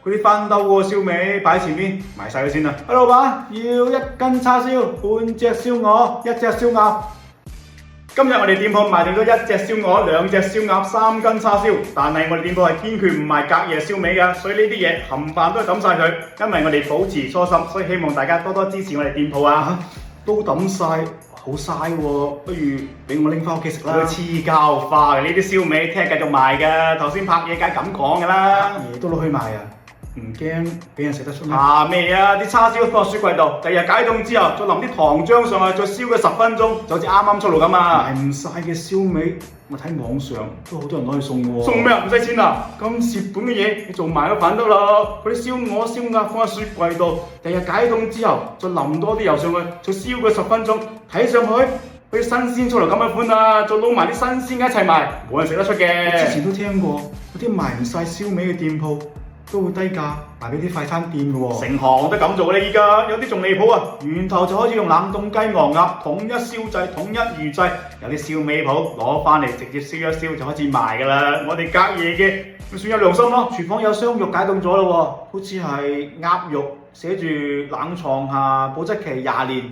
嗰啲翻兜個燒味擺喺前面，賣晒佢先啦。老闆，要1斤叉燒，半隻燒鵝，1隻燒鴨。今日我哋店鋪賣定咗1隻燒鵝、2隻燒鴨、3斤叉燒，但係我哋店鋪係堅決唔賣隔夜燒味㗎，所以呢啲嘢冚唪唥都係抌晒佢，因為我哋保持初心，所以希望大家多多支持我哋店鋪啊！都抌晒，好嘥喎，不如俾我拎翻屋企食啦。黐膠花嘅呢啲燒味，聽日繼續賣㗎，頭先拍嘢梗係咁講㗎啦。拍嘢都攞去賣啊？唔驚俾人食得出咩？怕咩啊！啲叉燒放雪櫃度，第日解凍之後，再淋啲糖漿上去，再燒佢10分鐘，就好似啱啱出爐咁啊！賣唔晒嘅燒味，我睇網上都好多人攞去送喎。送咩啊？唔使錢啊！咁蝕本嘅嘢，你做埋嗰份得啦。嗰啲燒鵝、燒鴨放喺雪櫃度，第日解凍之後，再淋多啲油上去，再燒佢10分鐘，睇上去好似新鮮出爐咁嘅款啊！再撈埋啲新鮮嘅一齊賣，冇人食得出嘅。之前都聽過，嗰啲賣唔晒燒味嘅店鋪，都會低價賣俾啲快餐店嘅喎，成行都咁做啦！依家有啲仲離譜啊，源頭就開始用冷凍雞鵝鴨統一燒製、統一預製，有啲燒味鋪攞翻嚟直接燒一燒就開始賣㗎啦。我哋隔夜嘅咪算有良心咯。廚房有雙肉解凍咗啦喎，好似係鴨肉，寫住冷藏下保質期20年。